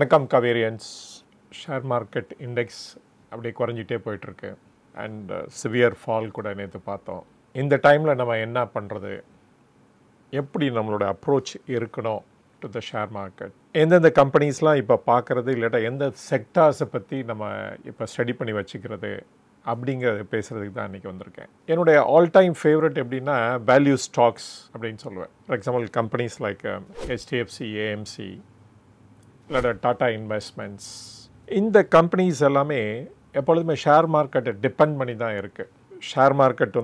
வணக்கம் Kaverians. Share market index அப்படியே குறைஞ்சிட்டே போயிட்டுருக்கு அண்ட் சிவியர் ஃபால் கூட நேற்று பார்த்தோம். இந்த டைமில் நம்ம என்ன பண்ணுறது, எப்படி நம்மளோட அப்ரோச் இருக்கணும் டு த ஷேர் மார்க்கெட், எந்தெந்த கம்பெனிஸ்லாம் இப்போ பார்க்குறது, இல்லாட்டா எந்த செக்டார்ஸை பற்றி நம்ம இப்போ ஸ்டடி பண்ணி வச்சுக்கிறது அப்படிங்கிறத பேசுகிறதுக்கு தான் இன்றைக்கி வந்திருக்கேன். என்னுடைய ஆல் டைம் ஃபேவரட் எப்படின்னா வேல்யூ ஸ்டாக்ஸ் அப்படின்னு சொல்லுவேன். For example companies like HDFC AMC இல்லாட்ட டாட்டா இன்வெஸ்ட்மெண்ட்ஸ். இந்த கம்பெனிஸ் எல்லாமே எப்பொழுதுமே ஷேர் மார்க்கெட்டை டிபெண்ட் பண்ணி தான் இருக்குது. ஷேர் மார்க்கெட்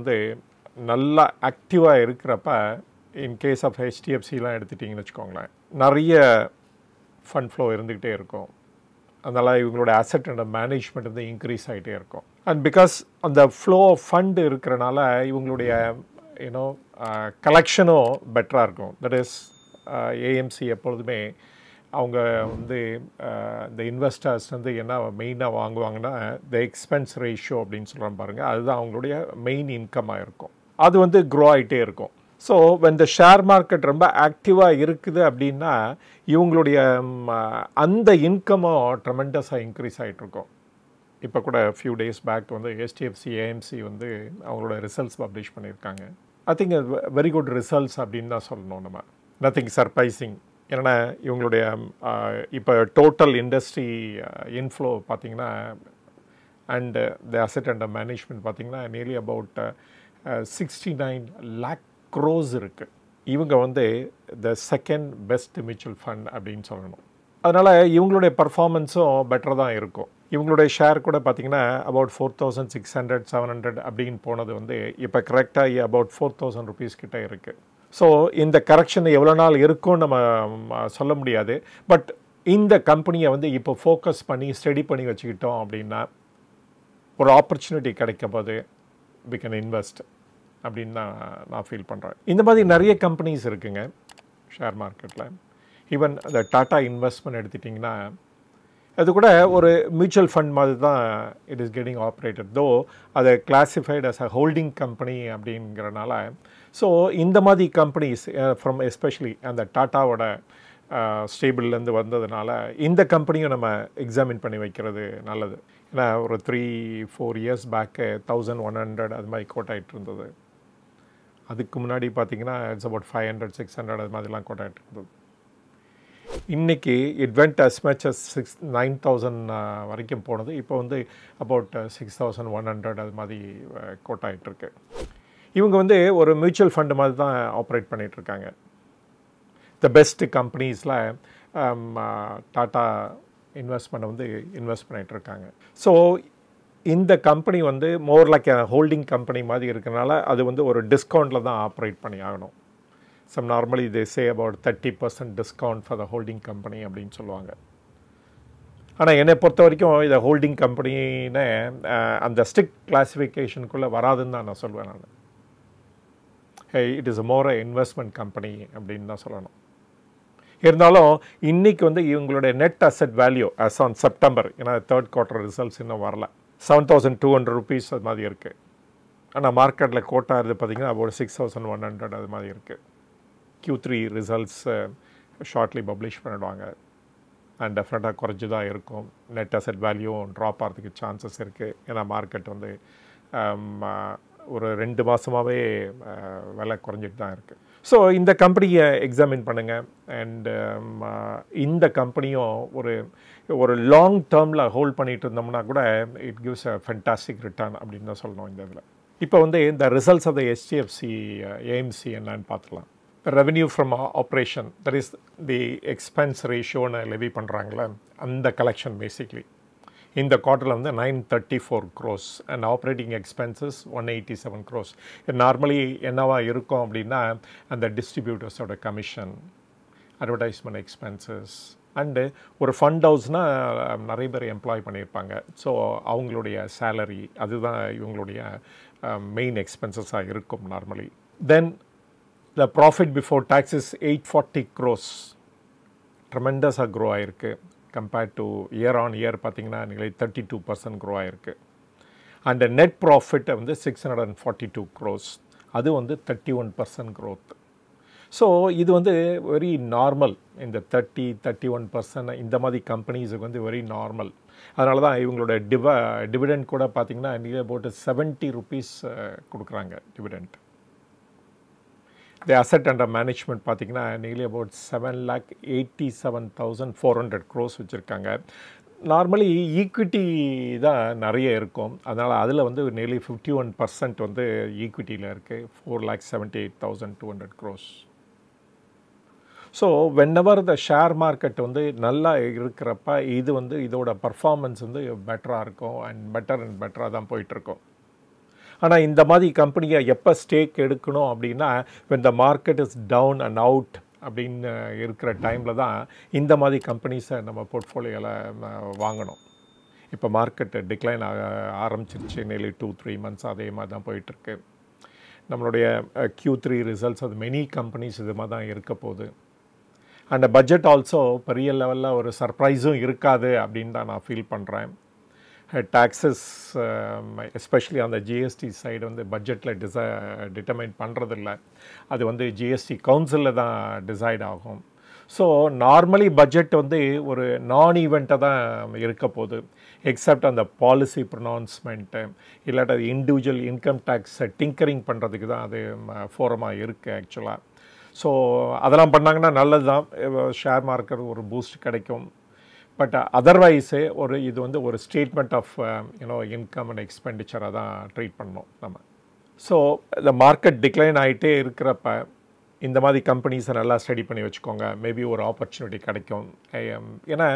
நல்லா ஆக்டிவாக இருக்கிறப்ப, இன்கேஸ் ஆஃப் HDFCலாம் எடுத்துட்டிங்கன்னு வச்சுக்கோங்களேன், நிறைய ஃபண்ட் ஃப்ளோ இருந்துக்கிட்டே இருக்கும். அதனால் இவங்களோட அசெட் அண்ட் மேனேஜ்மெண்ட் இன்க்ரீஸ் ஆகிட்டே இருக்கும். அண்ட் பிகாஸ் அந்த ஃப்ளோ ஆஃப் ஃபண்டு இருக்கிறனால இவங்களுடைய கலெக்ஷனும் பெட்டராக இருக்கும். தட் இஸ் AMC எப்பொழுதுமே அவங்க இந்த இன்வெஸ்டர்ஸ் என்ன மெயினாக வாங்குவாங்கன்னா த எக்ஸ்பென்ஸ் ரேஷியோ அப்படின்னு சொல்கிறோம் பாருங்கள், அதுதான் அவங்களுடைய மெயின் இன்கமாக இருக்கும். அது க்ரோ ஆகிட்டே இருக்கும். So when the share market ரொம்ப ஆக்டிவாக இருக்குது அப்படின்னா இவங்களுடைய அந்த இன்கமும் ட்ரெமெண்டஸாக இன்க்ரீஸ் ஆகிட்ருக்கும். இப்போ கூட few days back HDFC AMC அவங்களோட ரிசல்ட்ஸ் பப்ளிஷ் பண்ணியிருக்காங்க. I think very good results அப்படின்னு தான் சொல்லணும். நம்ம நத்திங் சர்ப்ரைசிங். ஏன்னா இவங்களுடைய இப்போ டோட்டல் இண்டஸ்ட்ரி இன்ஃப்ளோ பார்த்திங்கன்னா and the asset and management பார்த்திங்கன்னா நியர்லி அபவுட் 69 lakh crores இருக்குது. இவங்க the second best mutual fund அப்படின்னு சொல்லணும். அதனால் இவங்களுடைய பர்ஃபார்மன்ஸும் பெட்டர் தான் இருக்கும். இவங்களுடைய ஷேர் கூட பார்த்திங்கன்னா அபவுட் 4,600 700 அப்படின்னு போனது இப்போ கரெக்டாக அபவுட் 4,000 rupees கிட்டே இருக்குது. ஸோ இந்த கரெக்ஷன் எவ்வளோ நாள் இருக்கும்னு நம்ம சொல்ல முடியாது. பட் இந்த கம்பெனியை இப்போ ஃபோக்கஸ் பண்ணி ஸ்டடி பண்ணி வச்சுக்கிட்டோம் அப்படின்னா ஒரு ஆப்பர்ச்சுனிட்டி கிடைக்கும் போது வி கேன் இன்வெஸ்ட் அப்படின்னு நான் ஃபீல் பண்ணுறேன். இந்த மாதிரி நிறைய கம்பெனிஸ் இருக்குங்க ஷேர் மார்க்கெட்டில். ஈவன் அந்த டாட்டா இன்வெஸ்ட்மெண்ட் எடுத்துட்டிங்கன்னா அது கூட ஒரு மியூச்சுவல் ஃபண்ட் மாதிரி தான் it is getting operated, though அதை classified as a holding company அப்படிங்கிறனால. ஸோ இந்த மாதிரி கம்பெனிஸ் ஃப்ரம் எஸ்பெஷலி அந்த டாட்டாவோட ஸ்டேபிள்லேருந்து வந்ததுனால இந்த கம்பெனியும் நம்ம எக்ஸாமின் பண்ணி வைக்கிறது நல்லது. ஏன்னா ஒரு 3-4 years பேக்கு 1100 அது மாதிரி கோட் ஆகிட்டு இருந்தது. அதுக்கு முன்னாடி பார்த்திங்கன்னா இட்ஸ் அபவுட் 500-600 அது மாதிரிலாம் கோட் ஆகிட்டு இருந்தது. இன்றைக்கி it went as much as 9,000 வரைக்கும் போனது. இப்போ அபவுட் 6,100 அது மாதிரி கோட் ஆகிட்டுருக்கு. இவங்க ஒரு மியூச்சுவல் ஃபண்டு மாதிரி தான் ஆப்ரேட் பண்ணிகிட்ருக்காங்க. த பெஸ்ட் கம்பெனிஸில் டாட்டா இன்வெஸ்ட்மெண்ட் இன்வெஸ்ட் பண்ணிகிட்ருக்காங்க. ஸோ இந்த company more like holding company மாதிரி இருக்கிறனால அது ஒரு டிஸ்கவுண்ட்டில் தான் ஆப்ரேட் பண்ணி ஆகணும். Some normally they say about 30% discount for the holding company அப்படின்னு சொல்லுவாங்க. ஆனால் என்னை பொறுத்த வரைக்கும் இதை ஹோல்டிங் கம்பெனின்னு அந்த ஸ்ட்ரிக்ட் கிளாஸிஃபிகேஷனுக்குள்ளே வராதுன்னு தான் நான் சொல்வேன். நான் it is more investment company அப்படின்னு தான் சொல்லணும். இருந்தாலும் இன்றைக்கி இவங்களுடைய net asset value us on September, ஏன்னா தேர்ட் குவார்ட்டர் ரிசல்ட்ஸ் இன்னும் வரல, 7,200 rupees அது மாதிரி இருக்குது. ஆனால் மார்க்கெட்டில் கோட்டாகிறது பார்த்திங்கன்னா அபவுட் 6,100 அது மாதிரி இருக்குது. Q3 ரிசல்ட்ஸ் ஷார்ட்லி பப்ளிஷ் பண்ணிடுவாங்க அண்ட் டெஃபினட்டாக குறைஞ்சி தான் இருக்கும். நெட் அசெட் வேல்யூவும் ட்ராப் ஆகிறதுக்கு சான்சஸ் இருக்குது. ஏன்னா மார்க்கெட் ஒரு 2 மாதமாகவே விலை குறைஞ்சிட்டு தான் இருக்குது. ஸோ இந்த கம்பெனியை எக்ஸாமின் பண்ணுங்கள். அண்டு இந்த கம்பெனியும் ஒரு லாங் டேர்மில் ஹோல்ட் பண்ணிகிட்டு இருந்தோம்னா கூட it gives a fantastic return அப்படின்னு தான் சொல்லணும். இந்த இதில் இப்போ இந்த results of the HDFC AMC என்னன்னு பார்த்துக்கலாம். Revenue from operation, that is the expense ரேஷியோன்னு லெவி பண்ணுறாங்களே அந்த கலெக்ஷன் பேசிக்லி இந்த குவார்ட்டரில் 934 crores and operating expenses 187 crores. Normally என்னவா இருக்கும் அப்படின்னா அந்த டிஸ்ட்ரிபியூட்டர்ஸோட கமிஷன், அட்வர்டைஸ்மெண்ட் எக்ஸ்பென்சஸ் அண்டு ஒரு ஃபண்ட் ஹவுஸ்னால் நிறைய பேர் எம்ப்ளாய் பண்ணியிருப்பாங்க. ஸோ அவங்களுடைய சேலரி அதுதான் இவங்களுடைய மெயின் எக்ஸ்பென்சஸாக இருக்கும் normally. Then the profit before tax is 840 crores. ட்ரெமெண்டஸாக க்ரோ ஆகிருக்கு. Compared to year on year பார்த்திங்கன்னா நிலை 32% க்ரோ ஆகிருக்கு. அண்ட் நெட் ப்ராஃபிட்டை 642 crores, அது 31% க்ரோத். ஸோ இது வந்து வெரி நார்மல். இந்த 30-31% இந்த மாதிரி கம்பெனிஸுக்கு வந்து வெரி நார்மல். அதனால தான் இவங்களோட டிவிடெண்ட் கூட பார்த்திங்கன்னா நியர் அபவுட் 70 rupees கொடுக்குறாங்க டிவிடெண்ட். தி அசெட் அண்டர் மேனேஜ்மெண்ட் பார்த்திங்கன்னா நியர்லி அபவுட் 7,87,400 crores வச்சுருக்காங்க. நார்மலி ஈக்விட்டி தான் நிறைய இருக்கும். அதனால் அதில் வந்து நியர்லி 51% வந்து ஈக்விட்டியில் இருக்குது. 4,78,200 crores. So whenever the share market வந்து நல்லா இருக்கிறப்ப இது வந்து இதோட பர்ஃபார்மன்ஸ் வந்து பெட்டராக இருக்கும் அண்ட் பெட்டராக தான் போயிட்டுருக்கும். ஆனால் இந்த மாதிரி கம்பெனியை எப்போ ஸ்டேக் எடுக்கணும் அப்படின்னா when the market is down and out அப்படின்னு இருக்கிற டைமில் தான் இந்த மாதிரி கம்பெனிஸை நம்ம போர்ட்ஃபோலியோவில் வாங்கணும். இப்போ மார்க்கெட் டிக்ளைன் ஆரம்பிச்சிருச்சு. நியர்லி 2-3 months அதே மாதிரி தான் போயிட்டுருக்கு. நம்மளுடைய Q3 ரிசல்ட்ஸ் அது மெனி கம்பெனிஸ் இது மாதிரி தான் இருக்க போகுது. அண்ட் பட்ஜெட் ஆல்சோ பெரிய லெவலில் ஒரு சர்ப்ரைஸும் இருக்காது அப்படின்னு தான் நான் ஃபீல் பண்ணுறேன். டாக்ஸஸ் எஸ்பெஷலி அந்த ஜிஎஸ்டி சைடு வந்து பட்ஜெட்டில் டிட்டர்மைன் பண்ணுறதில்ல. அது வந்து ஜிஎஸ்டி கவுன்சிலில் தான் டிசைட் ஆகும். ஸோ நார்மலி பட்ஜெட் வந்து ஒரு நான் ஈவெண்ட்டாக தான் இருக்க போகுது. எக்ஸப்ட் அந்த பாலிசி ப்ரொனவுன்ஸ்மெண்ட்டு இல்லாட்ட அது இண்டிவிஜுவல் இன்கம் டேக்ஸ் டிங்கரிங் பண்ணுறதுக்கு தான் அது ஃபோரமாக இருக்குது ஆக்சுவலாக. ஸோ அதெல்லாம் பண்ணாங்கன்னா நல்லது தான். ஷேர் மார்க்கெட் ஒரு பூஸ்ட் கிடைக்கும். பட் அதர்வைஸே இது வந்து ஒரு ஸ்டேட்மெண்ட் ஆஃப் இன்கம் அண்ட் எக்ஸ்பெண்டிச்சராக தான் ட்ரீட் பண்ணணும் நம்ம. ஸோ இந்த மார்க்கெட் டிக்ளைன் ஆகிட்டே இருக்கிறப்ப இந்த மாதிரி கம்பெனிஸை நல்லா ஸ்டடி பண்ணி வச்சுக்கோங்க. மேபி ஒரு ஆப்பர்ச்சுனிட்டி கிடைக்கும். ஏன்னா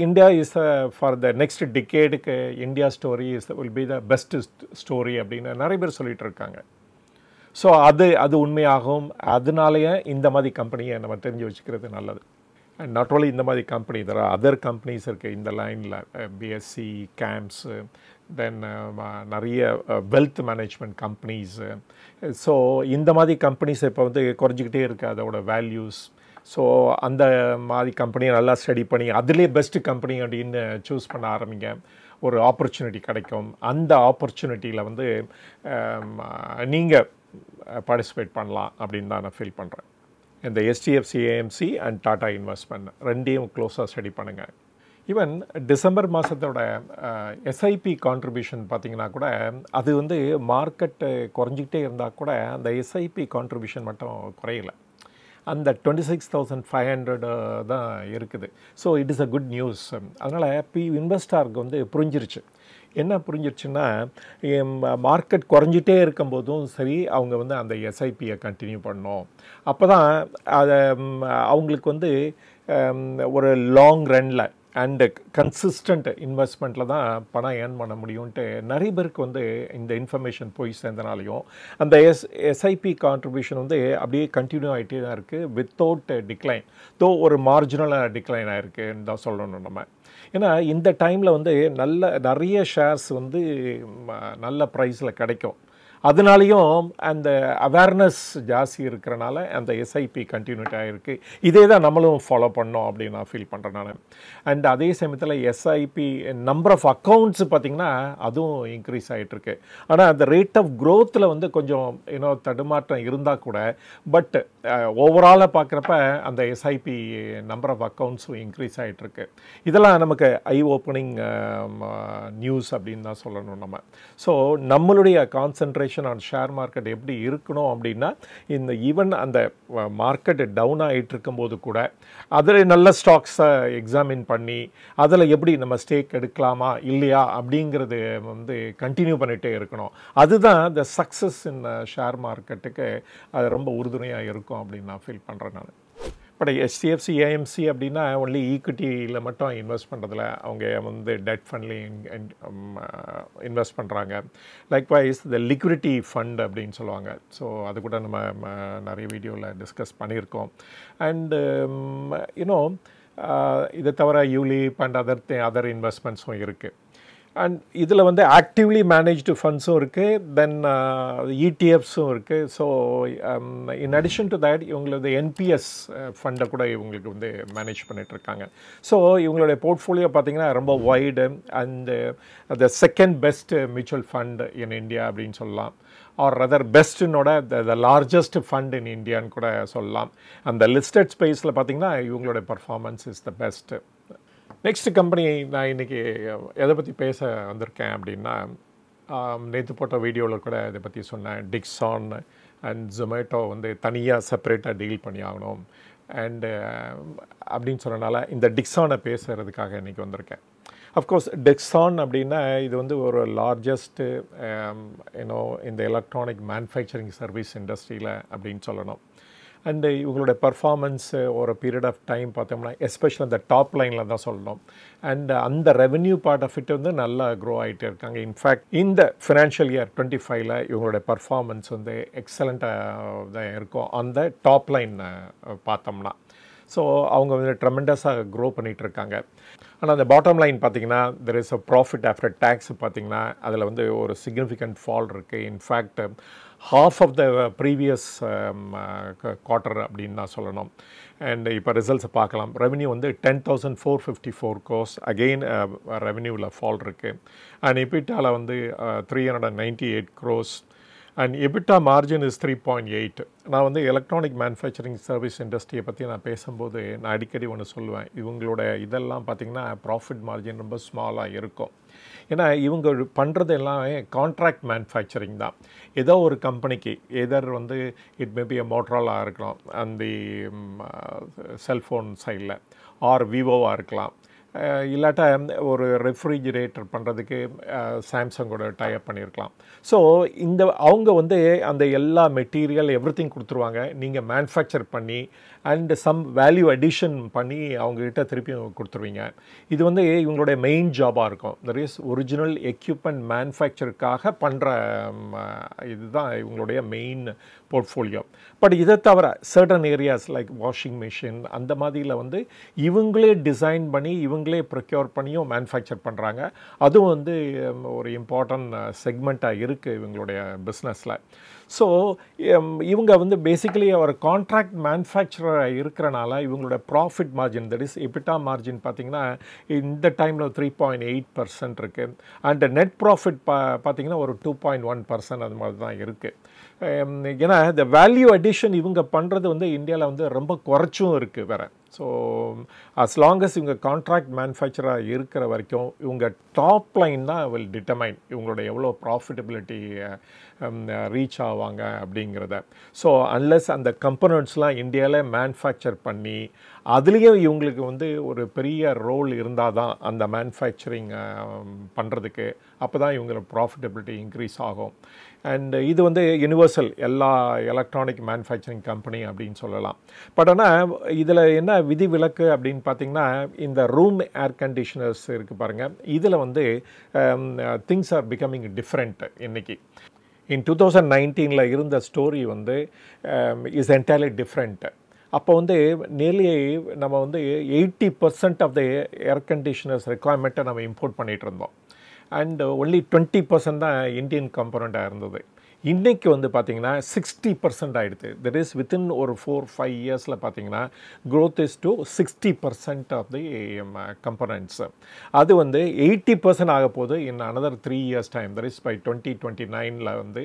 India is for the next டிகேடுக்கு India story will be the best story அப்படின்னு நிறைய பேர் சொல்லிகிட்டு இருக்காங்க. ஸோ அது உண்மையாகும். அதனாலேயே இந்த மாதிரி கம்பெனியை நம்ம தெரிஞ்சு வச்சுக்கிறது நல்லது. அண்ட் நாட் ஓன்லி இந்த மாதிரி கம்பெனி, இதர அதர் கம்பெனிஸ் இருக்குது இந்த லைனில். பிஎஸ்சி கேம்ப்ஸு, தென் நிறைய வெல்த் மேனேஜ்மெண்ட் கம்பெனிஸு. ஸோ இந்த மாதிரி கம்பெனிஸ் இப்போ வந்து குறைஞ்சிக்கிட்டே இருக்குது அதோட வேல்யூஸ். ஸோ அந்த மாதிரி கம்பெனியை நல்லா ஸ்டடி பண்ணி அதிலே பெஸ்ட்டு கம்பெனி அப்படின்னு சூஸ் பண்ண ஆரம்பிங்க. ஒரு ஆப்பர்ச்சுனிட்டி கிடைக்கும். அந்த ஆப்பர்ச்சுனிட்டியில் வந்து நீங்கள் பார்ட்டிசிபேட் பண்ணலாம் அப்படின்னு தான் நான் ஃபீல் பண்ணுறேன். இந்த HDFC AMC and Tata investment ரெண்டையும் க்ளோஸாக ஸ்டடி பண்ணுங்கள். ஈவன் டிசம்பர் மாதத்தோட எஸ்ஐபி கான்ட்ரிபியூஷன் பார்த்திங்கன்னா கூட அது வந்து மார்க்கெட்டு குறைஞ்சிக்கிட்டே இருந்தால் கூட அந்த எஸ்ஐபி கான்ட்ரிபியூஷன் மட்டும் குறையலை. அந்த 26,500 தான் இருக்குது. So it is a good news. அதனால் இன்வெஸ்டாருக்கு வந்து புரிஞ்சிருச்சு. என்ன புரிஞ்சிருச்சுன்னா மார்க்கெட் குறைஞ்சிட்டே இருக்கும்போதும் சரி அவங்க வந்து அந்த எஸ்ஐபியை கண்டினியூ பண்ணணும். அப்போ தான் அதை அவங்களுக்கு வந்து ஒரு லாங் ரன்னில் அண்டு கன்சிஸ்டண்ட் இன்வெஸ்ட்மெண்ட்டில் தான் பணம் ஏர்ன் பண்ண முடியும்ன்ட்டு நிறைய பேருக்கு வந்து இந்த இன்ஃபர்மேஷன் போய் சேர்ந்தனாலையும் அந்த எஸ்ஐபி கான்ட்ரிபியூஷன் வந்து அப்படியே கண்டினியூ ஆகிட்டே தான் இருக்குது வித்தவுட் டிக்ளைன். தோ ஒரு மார்ஜினலாக டிக்ளைன் ஆகிருக்குன்னு தான் சொல்லணும் நம்ம. ஏன்னா இந்த டைமில் வந்து நிறைய ஷேர்ஸ் வந்து நல்ல ப்ரைஸில் கிடைக்கும். அதனாலேயும் அந்த அவேர்னஸ் ஜாஸ்தி இருக்கிறனால அந்த எஸ்ஐபி கண்டினியூட்டி ஆகிருக்கு. இதே தான் நம்மளும் ஃபாலோ பண்ணோம் அப்படின்னு நான் ஃபீல் பண்ணுறேன் நான். அண்ட் அதே சமயத்தில் எஸ்ஐபி நம்பர் ஆஃப் அக்கௌண்ட்ஸ் பார்த்திங்கன்னா அதுவும் இன்க்ரீஸ் ஆகிட்டுருக்கு. ஆனால் அந்த ரேட் ஆஃப் க்ரோத்தில் வந்து கொஞ்சம் தடுமாற்றம் இருந்தால் கூட பட் ஓவராலாக பார்க்குறப்ப அந்த எஸ்ஐபி நம்பர் ஆஃப் அக்கௌண்ட்ஸும் இன்க்ரீஸ் ஆகிட்டுருக்கு. இதெல்லாம் நமக்கு ஐ ஓப்பனிங் நியூஸ் அப்படின்னு தான் சொல்லணும் நம்ம. ஸோ நம்மளுடைய கான்சன்ட்ரேஷன் ஆன் ஷேர் மார்க்கெட் எப்படி இருக்கணும் அப்படின்னா இந்த ஈவன் அந்த மார்க்கெட் டவுன் ஆகிட்டு இருக்கும்போது கூட அதில் நல்ல ஸ்டாக்ஸை எக்ஸாமின் பண்ணி அதில் எப்படி நம்ம ஸ்டேக் எடுக்கலாமா இல்லையா அப்படிங்கிறது வந்து கண்டினியூ பண்ணிகிட்டே இருக்கணும். அதுதான் இந்த சக்ஸஸ் இன் ஷேர் மார்க்கெட்டுக்கு அது ரொம்ப உறுதுணையாக இருக்கும் அப்படின்னு நான் ஃபீல் பண்ணுறேன் நான். பட் HDFC AMC அப்படின்னா ஒன்லி ஈக்விட்டியில் மட்டும் இன்வெஸ்ட் பண்ணுறதில்ல. அவங்க வந்து டெட் ஃபண்ட்லேயும் இன்வெஸ்ட் பண்ணுறாங்க. லைக்வைஸ் த லிக்விடிட்டி ஃபண்ட் அப்படின்னு சொல்லுவாங்க. ஸோ அது கூட நம்ம நிறைய வீடியோவில் டிஸ்கஸ் பண்ணியிருக்கோம். அண்டு இதை தவிர யூலிப் அண்ட் அதர் இன்வெஸ்ட்மெண்ட்ஸும் இருக்குது. அண்ட் இதில் வந்து ஆக்டிவ்லி மேனேஜ்டு ஃபண்ட்ஸும் இருக்குது, தென் இடிஎஃப்ஸும் இருக்குது. So in addition to that இவங்களது என்பிஎஸ் ஃபண்டை கூட இவங்களுக்கு வந்து மேனேஜ் பண்ணிகிட்ருக்காங்க. ஸோ இவங்களுடைய போர்ட்ஃபோலியோ பார்த்திங்கன்னா ரொம்ப wide and the second best mutual fund in India அப்படின்னு சொல்லலாம். ஆர் ரதர் பெஸ்ட்டுனோட த லார்ஜஸ்ட் ஃபண்ட் இன் இந்தியான்னு கூட சொல்லலாம். அந்த லிஸ்டட் ஸ்பேஸில் பார்த்திங்கன்னா இவங்களுடைய performance is the best. Next company நான் இன்றைக்கி எதை பற்றி பேச வந்திருக்கேன் அப்படின்னா, நேற்று போட்ட வீடியோவில் கூட இதை பற்றி சொன்னேன். டிக்ஸான் அண்ட் ஜொமேட்டோ வந்து தனியாக செப்பரேட்டாக டீல் பண்ணி ஆகணும் அண்டு அப்படின்னு சொன்னனால இந்த டிக்ஸானை பேசுகிறதுக்காக இன்றைக்கி வந்திருக்கேன். அஃப்கோர்ஸ் டிக்ஸான் அப்படின்னா இது வந்து ஒரு லார்ஜஸ்ட்டு இந்த எலக்ட்ரானிக் மேனுஃபேக்சரிங் சர்வீஸ் இண்டஸ்ட்ரியில் அப்படின்னு சொல்லணும். அண்டு இவங்களுடைய பர்ஃபார்மன்ஸ் ஒரு பீரியட் ஆஃப் டைம் பார்த்தோம்னா எஸ்பெஷலி அந்த டாப் லைனில் தான் சொல்லணும். அண்ட் அந்த ரெவென்யூ பார்ட் ஆஃப் இட் வந்து நல்லா க்ரோ ஆகிட்டே இருக்காங்க. இன்ஃபேக்ட் இந்த ஃபினான்ஷியல் இயர் 25 இவங்களுடைய பர்ஃபார்மன்ஸ் வந்து எக்ஸலண்ட்டாக தான் இருக்கும் அந்த டாப் லைன் பார்த்தோம்னா. ஸோ அவங்க வந்து ட்ரெமெண்டஸாக க்ரோ பண்ணிகிட்ருக்காங்க. ஆனால் அந்த பாட்டம் லைன் பார்த்திங்கன்னா there is a profit after tax பார்த்திங்கன்னா அதில் வந்து ஒரு சிக்னிஃபிகண்ட் ஃபால் இருக்குது. In fact half of the previous quarter அப்படின்னு நான் சொல்லணும். அண்ட் இப்போ ரிசல்ட்ஸை பார்க்கலாம். ரெவென்யூ வந்து 10,454 crores அகெயின் ரெவென்யூவில் ஃபால் இருக்குது. அண்ட் எபிட்டாவில் வந்து 398 crores and EBITDA margin is 3.8. நான் வந்து எலக்ட்ரானிக் மேனுஃபேக்சரிங் சர்வீஸ் இண்டஸ்ட்ரியை பற்றி நான் பேசும்போது நான் அடிக்கடி ஒன்று சொல்லுவேன். இவங்களோட இதெல்லாம் பார்த்திங்கன்னா ப்ராஃபிட் மார்ஜின் ரொம்ப ஸ்மாலாக இருக்கும். ஏன்னா இவங்க பண்ணுறது எல்லாமே கான்ட்ராக்ட் மேனுஃபேக்சரிங் தான். ஏதோ ஒரு கம்பெனிக்கு எதர் வந்து இட் மேபி மோட்ரோலாக இருக்கலாம் அந்த செல்ஃபோன் சைடில், ஆர் விவோவாக இருக்கலாம், இல்லாட்டா ஒரு ரெஃப்ரிஜிரேட்டர் பண்ணுறதுக்கு சாம்சங்கோட டைப் பண்ணியிருக்கலாம். ஸோ அவங்க வந்து அந்த எல்லா மெட்டீரியல் எவ்ரிதிங் கொடுத்துருவாங்க. நீங்கள் மேனுஃபேக்சர் பண்ணி அண்ட் சம் வேல்யூ அடிஷன் பண்ணி அவங்ககிட்ட திருப்பி கொடுத்துருவீங்க. இது வந்து இவங்களுடைய மெயின் ஜாபாக இருக்கும். தட் இஸ் ஒரிஜினல் எக்யூப்மெண்ட் மேனுஃபேக்சருக்காக பண்ணுற இதுதான் இவங்களுடைய மெயின் போர்ட்ஃபோலியோ. பட் இதை தவிர certain areas like washing machine அந்த மாதிரியில் வந்து இவங்களே டிசைன் பண்ணி இவங்களே ப்ரொக்யூர் பண்ணியும் மேனுஃபேக்சர் பண்ணுறாங்க. அதுவும் வந்து ஒரு இம்பார்ட்டன்ட் செக்மெண்ட்டாக இருக்குது இவங்களுடைய பிஸ்னஸில். ஸோ இவங்க வந்து பேசிக்கலி ஒரு கான்ட்ராக்ட் மேனுஃபேக்சராக இருக்கிறனால இவங்களோட profit margin that is EBITDA margin பார்த்திங்கன்னா இந்த டைமில் 3.8% இருக்குது. அண்ட் நெட் ப்ராஃபிட் பார்த்திங்கன்னா ஒரு 2.1% அது மாதிரி தான் இருக்குது. ஏன்னா இந்த வேல்யூ அடிஷன் இவங்க பண்ணுறது வந்து இந்தியாவில் வந்து ரொம்ப குறைச்சும் இருக்குது வேறு. ஸோ அஸ் லாங் அஸ் இவங்க கான்ட்ராக்ட் மேனுஃபேக்சராக இருக்கிற வரைக்கும் இவங்க டாப் லைன் தான் வில் டிட்டர்மைன் இவங்களோட எவ்வளோ ப்ராஃபிட்டபிலிட்டி ரீச் ஆவாங்க அப்படிங்கிறத. ஸோ அன்லெஸ் அந்த கம்பனண்ட்ஸ்லாம் இந்தியாவில் மேனுஃபேக்சர் பண்ணி அதுலேயும் இவங்களுக்கு வந்து ஒரு பெரிய ரோல் இருந்தால் தான் அந்த மேனுஃபேக்சரிங் பண்ணுறதுக்கு அப்போ தான் இவங்களோட ப்ராஃபிட்டபிலிட்டி இன்க்ரீஸ் ஆகும். அண்ட் இது வந்து யூனிவர்சல் எல்லா எலக்ட்ரானிக் மேனுஃபேக்சரிங் கம்பெனி அப்படின்னு சொல்லலாம். பட் ஆனால் இதில் என்ன விதி விலக்கு அப்படின்னு பார்த்திங்கன்னா இந்த ரூம் ஏர் கண்டிஷனர்ஸ் இருக்குது பாருங்கள், இதில் வந்து திங்ஸ் ஆர் பிகமிங் டிஃப்ரெண்ட். இன்றைக்கி இன் 2019 இருந்த ஸ்டோரி வந்து இஸ் என்டையர்லி டிஃப்ரெண்ட். அப்போ வந்து நியர்லி நம்ம வந்து 80% ஆஃப் த ஏர் கண்டிஷனர்ஸ் ரெக்குவயர்மெண்ட்டை நம்ம இம்போர்ட் பண்ணிகிட்டு இருந்தோம். அண்ட் ஒன்லி 20% தான் இந்தியன் கம்பனண்ட்டாக இருந்தது. இன்றைக்கி வந்து பார்த்திங்கன்னா 60% ஆகிடுது. தட் இஸ் வித்தின் ஒரு 4-5 இயர்ஸில் பார்த்திங்கன்னா growth is to 60% of the components. அது வந்து 80% ஆக போகுது in another 3 years time. That is by 2029 வந்து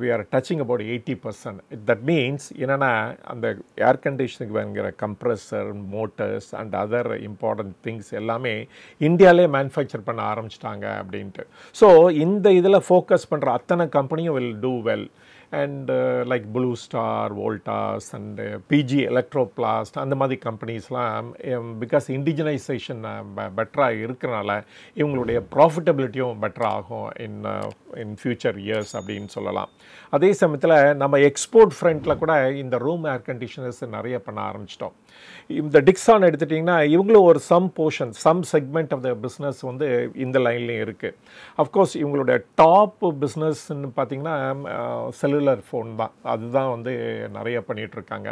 we are touching about 80%. That means என்னென்னா அந்த ஏர் கண்டிஷனுக்கு வாங்குகிற compressor, motors and other important things எல்லாமே இந்தியாவிலே மேனுஃபேக்சர் பண்ண ஆரம்பிச்சிட்டாங்க அப்படின்ட்டு. ஸோ இந்த இதில் ஃபோக்கஸ் பண்ணுற அத்தனை கம்பெனியும் will do well. And like Blue Star, Voltas and PG Electroplast அந்த மாதிரி கம்பெனிஸ்லாம் பிகாஸ் இண்டிஜினைசேஷன் பெட்டராக இருக்கிறனால இவங்களுடைய ப்ராஃபிட்டபிலிட்டியும் பெட்டராக ஆகும் இன் ஃபியூச்சர் இயர்ஸ் அப்படின்னு சொல்லலாம். அதே சமயத்தில் நம்ம எக்ஸ்போர்ட் ஃப்ரண்ட்டில் கூட இந்த ரூம் ஏர் கண்டிஷனர்ஸ் நிறைய பண்ண ஆரம்பிச்சிட்டோம். இந்த டிக்ஸான் எடுத்துட்டிங்கன்னா இவங்களும் ஒரு some segment of the business வந்து இந்த லைன்லேயும் இருக்குது. அஃப்கோர்ஸ் இவங்களுடைய டாப் பிஸ்னஸ்ன்னு பார்த்திங்கன்னா செல்லுலார் செல்லுலர் ஃபோன் தான், அதுதான் வந்து நிறைய பண்ணிகிட்ருக்காங்க.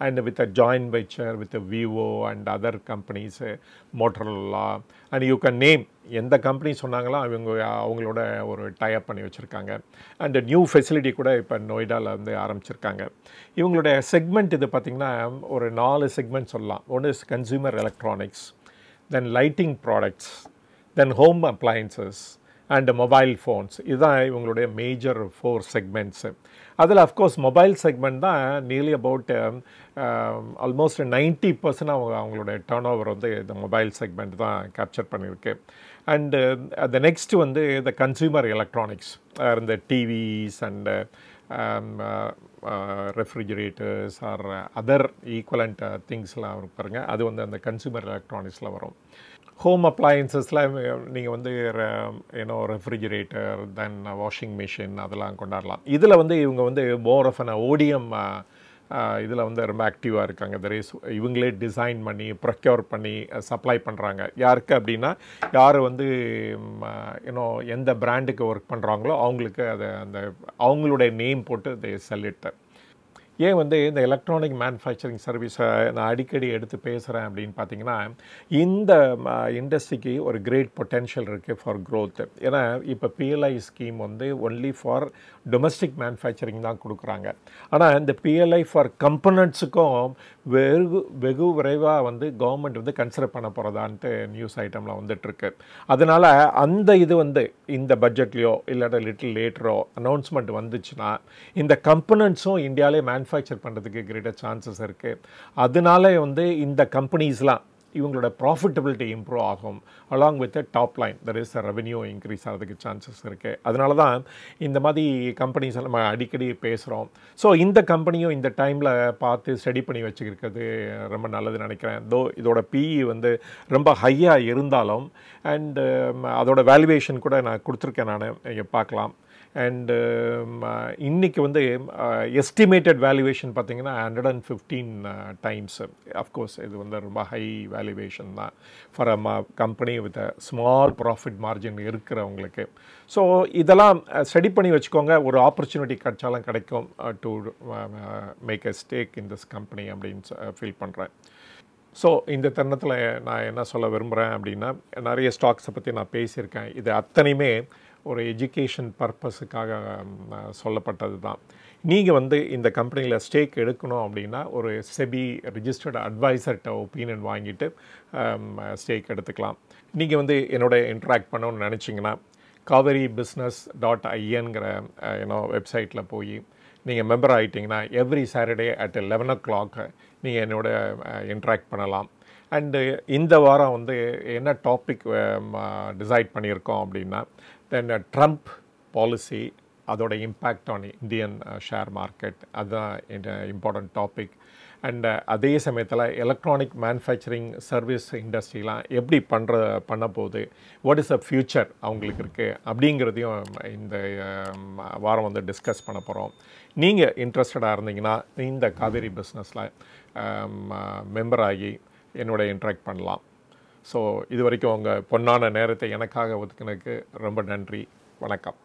And with a joint venture with Vivo and other companies, Motorola and you can name எந்த கம்பெனி சொன்னாங்களோ அவங்களோட ஒரு டைப் பண்ணி வச்சுருக்காங்க. அண்ட் நியூ ஃபெசிலிட்டி கூட இப்போ நொய்டாவில் வந்து ஆரம்பிச்சிருக்காங்க. இவங்களுடைய செக்மெண்ட் இது பார்த்திங்கன்னா ஒரு 4 செக்மெண்ட் சொல்லலாம். ஒன்று is consumer electronics, then lighting products, then home appliances and mobile phones. இதுதான் இவங்களுடைய மேஜர் 4 செக்மெண்ட்ஸு. அதில் அஃப்கோர்ஸ் மொபைல் செக்மெண்ட் தான் நியர்லி அபவுட் ஆல்மோஸ்ட் 90% அவங்களுடைய டர்ன் ஓவர் வந்து இந்த மொபைல் செக்மெண்ட் தான் கேப்சர் பண்ணியிருக்கு. அண்டு த நெக்ஸ்ட் வந்து இந்த கன்சியூமர் எலக்ட்ரானிக்ஸ், இந்த TVs and refrigerators or other equivalent திங்ஸ்லாம் பாருங்கள், அது வந்து அந்த கன்சியூமர் எலக்ட்ரானிக்ஸில் வரும். ஹோம் அப்ளையன்சஸில் நீங்கள் வந்து ரெஃப்ரிஜரேட்டர், தென் வாஷிங் மிஷின் அதெல்லாம் கொண்டாடலாம். இதில் வந்து இவங்க வந்து மோர் ஆஃப் அன் ஓடிஎம் இதில் வந்து ரொம்ப ஆக்டிவாக இருக்காங்க. இவங்களே டிசைன் பண்ணி ப்ரொக்யூர் பண்ணி சப்ளை பண்ணுறாங்க. யாருக்கு அப்படின்னா, யார் வந்து எந்த பிராண்டுக்கு ஒர்க் பண்ணுறாங்களோ அவங்களுக்கு அதை அந்த அவங்களுடைய நேம் போட்டு they sell it. ஏன் வந்து இந்த எலக்ட்ரானிக் மேனுஃபேக்சரிங் சர்வீஸை நான் அடிக்கடி எடுத்து பேசுகிறேன் அப்படின்னு பார்த்தீங்கன்னா, இந்த இண்டஸ்ட்ரிக்கு ஒரு கிரேட் பொட்டென்ஷியல் இருக்குது ஃபார் க்ரோத். ஏன்னா இப்போ பிஎல்ஐ ஸ்கீம் வந்து ஒன்லி ஃபார் டொமஸ்டிக் மேனுஃபேக்சரிங் தான் கொடுக்குறாங்க. ஆனால் இந்த பிஎல்ஐ ஃபார் கம்பனண்ட்ஸுக்கும் வெகு விரைவாக வந்து கவர்மெண்ட் வந்து கன்சிடர் பண்ண போகிறதான்ட்டு நியூஸ் ஐட்டமில் வந்துட்டுருக்கு. அதனால் அந்த இது வந்து இந்த பட்ஜெட்லேயோ இல்லாட்ட லிட்டில் லேட்டரோ அனௌன்ஸ்மெண்ட் வந்துச்சுன்னா இந்த கம்பனண்ட்ஸும் இந்தியாவிலே மேனுஃபேக்சர் பண்ணுறதுக்கு கிரேட்டர் சான்சஸ் இருக்குது. அதனால வந்து இந்த கம்பெனிஸ்லாம் இவங்களோட ப்ராஃபிட்டபிலிட்டி இம்ப்ரூவ் ஆகும். Along with top line that is revenue increase ஆகிறதுக்கு சான்சஸ் இருக்குது. அதனால தான் இந்த மாதிரி கம்பெனிஸ் நம்ம அடிக்கடி பேசுகிறோம். ஸோ இந்த கம்பெனியும் இந்த டைமில் பார்த்து ஸ்டடி பண்ணி வச்சுக்கிறது ரொம்ப நல்லதுன்னு நினைக்கிறேன். இதோட பிஇ வந்து ரொம்ப ஹையாக இருந்தாலும் அண்டு அதோட வேல்யூவேஷன் கூட நான் கொடுத்துருக்கேன், நான் இங்கே பார்க்கலாம். அண்டு இன்றைக்கி வந்து எஸ்டிமேட்டட் வேல்யூவேஷன் பார்த்திங்கன்னா 115 times. அஃப்கோர்ஸ் இது வந்து ரொம்ப ஹை வேல்யூவேஷன் தான் for a company with a small profit margin இருக்கிறவங்களுக்கு. ஸோ இதெல்லாம் ஸ்டடி பண்ணி வச்சுக்கோங்க. ஒரு ஆப்பர்ச்சுனிட்டி கிடைச்சாலும் கிடைக்கும் to make a stake in this company அப்படின்னு ஃபீல் பண்ணுறேன். ஸோ இந்த தருணத்தில் நான் என்ன சொல்ல விரும்புகிறேன் அப்படின்னா, நிறைய ஸ்டாக்ஸை பற்றி நான் பேசியிருக்கேன். இது அத்தனையுமே ஒரு எஜுகேஷன் பர்பஸுக்காக சொல்லப்பட்டது தான். நீங்கள் வந்து இந்த கம்பெனியில் ஸ்டேக் எடுக்கணும் அப்படின்னா ஒரு செபி ரிஜிஸ்டர்டு அட்வைசர்கிட்ட ஒப்பீனியன் வாங்கிட்டு ஸ்டேக் எடுத்துக்கலாம். நீங்கள் வந்து என்னோட இன்ட்ராக்ட் பண்ணணும்னு நினச்சிங்கன்னா Cauvery Business.inங்கிற வெப்சைட்டில் போய் நீங்கள் மெம்பர் ஆகிட்டிங்கன்னா எவ்ரி சாட்டர்டே அட் 11 o'clock நீங்கள் என்னோட இன்ட்ராக்ட் பண்ணலாம். அண்டு இந்த வாரம் வந்து என்ன டாபிக் டிசைட் பண்ணியிருக்கோம் அப்படின்னா, தென் ட்ரம்ப் பாலிசி அதோட impact on Indian share market, அதுதான் இம்பார்ட்டன்ட் டாபிக். அண்ட் அதே சமயத்தில் எலக்ட்ரானிக் மேனுஃபேக்சரிங் சர்வீஸ் இண்டஸ்ட்ரிலாம் எப்படி பண்ண போகுது, வாட் இஸ் அ ஃப்யூச்சர் அவங்களுக்கு இருக்குது அப்படிங்கிறதையும் இந்த வாரம் வந்து டிஸ்கஸ் பண்ண போகிறோம். நீங்கள் இன்ட்ரெஸ்டடாக இருந்தீங்கன்னா இந்த காவேரி பிஸ்னஸில் மெம்பர் ஆகி என்னோட இன்ட்ராக்ட் பண்ணலாம். ஸோ இது வரைக்கும் உங்கள் பொன்னான நேரத்தை எனக்காக ஒதுக்கினதுக்கு ரொம்ப நன்றி. வணக்கம்.